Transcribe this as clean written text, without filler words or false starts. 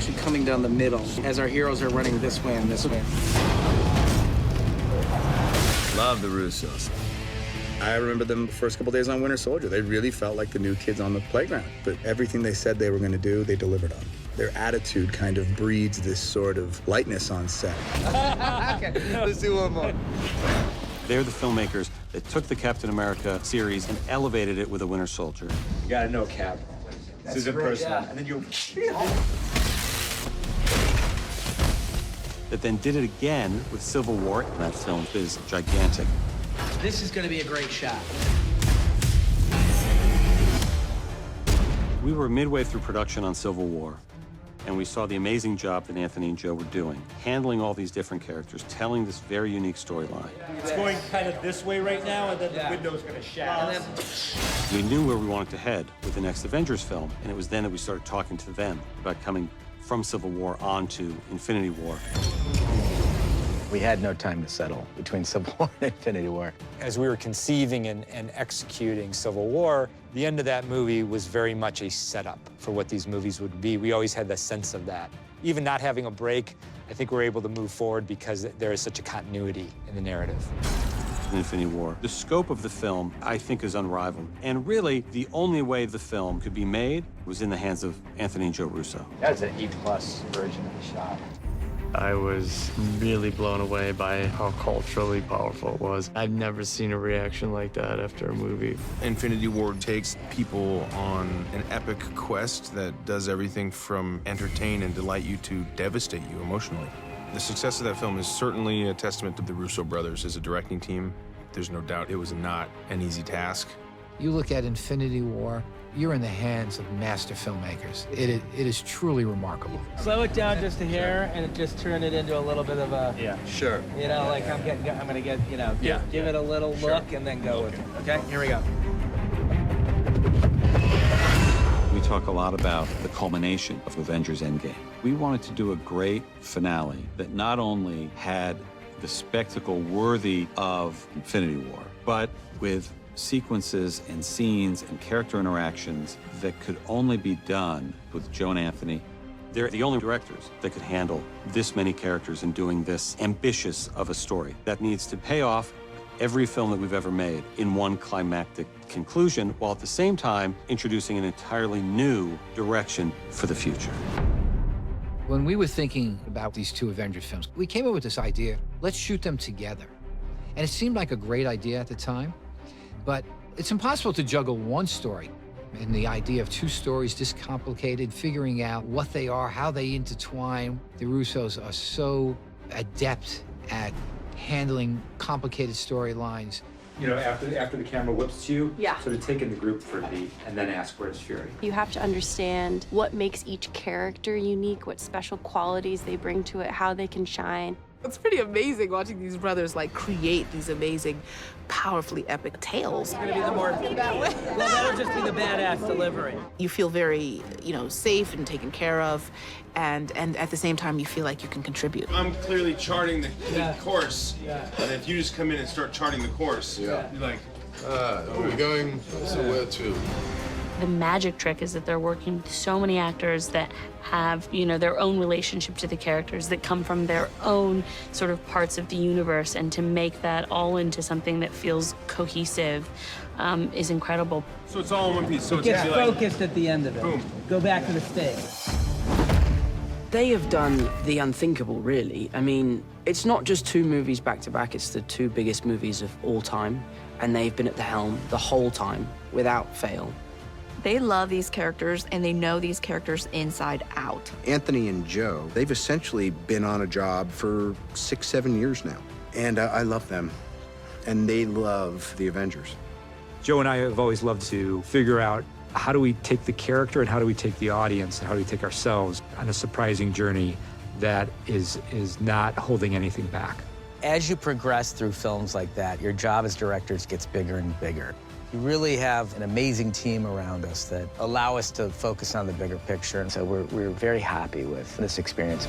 actually coming down the middle as our heroes are running this way and this way. Love the Russos. I remember them the first couple days on Winter Soldier. They really felt like the new kids on the playground. But everything they said they were going to do, they delivered on. Their attitude kind of breeds this sort of lightness on set. Okay, let's do one more. They're the filmmakers that took the Captain America series and elevated it with a Winter Soldier. You gotta know, Cap. This isn't personal. And then you... That then did it again with Civil War. That film is gigantic. This is going to be a great shot. We were midway through production on Civil War, and we saw the amazing job that Anthony and Joe were doing, handling all these different characters, telling this very unique storyline. It's going kind of this way right now, and then the window's gonna shatter. We knew where we wanted to head with the next Avengers film, and it was then that we started talking to them about coming from Civil War onto Infinity War. We had no time to settle between Civil War and Infinity War. As we were conceiving and executing Civil War, the end of that movie was very much a setup for what these movies would be. We always had the sense of that. Even not having a break, I think we're able to move forward because there is such a continuity in the narrative. Infinity War. The scope of the film, I think, is unrivaled. And really, the only way the film could be made was in the hands of Anthony and Joe Russo. That's an E+ version of the shot. I was really blown away by how culturally powerful it was. I've never seen a reaction like that after a movie. Infinity War takes people on an epic quest that does everything from entertain and delight you to devastate you emotionally. The success of that film is certainly a testament to the Russo brothers as a directing team. There's no doubt it was not an easy task. You look at Infinity War, you're in the hands of master filmmakers. It is truly remarkable. Slow it down just a hair and just turn it into a little bit of a... Yeah, sure. You know, like I'm gonna get, you know, give it a little look and then go with it. Okay, here we go. We talk a lot about the culmination of Avengers Endgame. We wanted to do a great finale that not only had the spectacle worthy of Infinity War, but with sequences and scenes and character interactions that could only be done with Joe and Anthony. They're the only directors that could handle this many characters and doing this ambitious of a story that needs to pay off every film that we've ever made in one climactic conclusion, while at the same time introducing an entirely new direction for the future. When we were thinking about these two Avengers films, we came up with this idea, let's shoot them together. And it seemed like a great idea at the time, but it's impossible to juggle one story. And the idea of two stories this complicated, figuring out what they are, how they intertwine. The Russos are so adept at handling complicated storylines. You know, after the camera whips to you, Yeah. sort of take in the group for a beat and then ask where's Fury. You have to understand what makes each character unique, what special qualities they bring to it, how they can shine. It's pretty amazing watching these brothers like create these amazing, powerfully epic tales. It's gonna be the more... Well, that'll just be the badass delivery. You feel very, you know, safe and taken care of, and at the same time you feel like you can contribute. I'm clearly charting the course, and if you just come in and start charting the course, you're like, we're going somewhere too. The magic trick is that they're working with so many actors that have, you know, their own relationship to the characters, that come from their own sort of parts of the universe, and to make that all into something that feels cohesive is incredible. So it's all in one piece. So It it's gets gonna be like, focused at the end of it. Boom. Go back to the stage. They have done the unthinkable, really. I mean, it's not just two movies back to back, it's the two biggest movies of all time, and they've been at the helm the whole time, without fail. They love these characters, and they know these characters inside out. Anthony and Joe, they've essentially been on a job for 6, 7 years now. And I love them, and they love the Avengers. Joe and I have always loved to figure out how do we take the character and how do we take the audience and how do we take ourselves on a surprising journey that is not holding anything back. As you progress through films like that, your job as directors gets bigger and bigger. You really have an amazing team around us that allow us to focus on the bigger picture, and so we're very happy with this experience.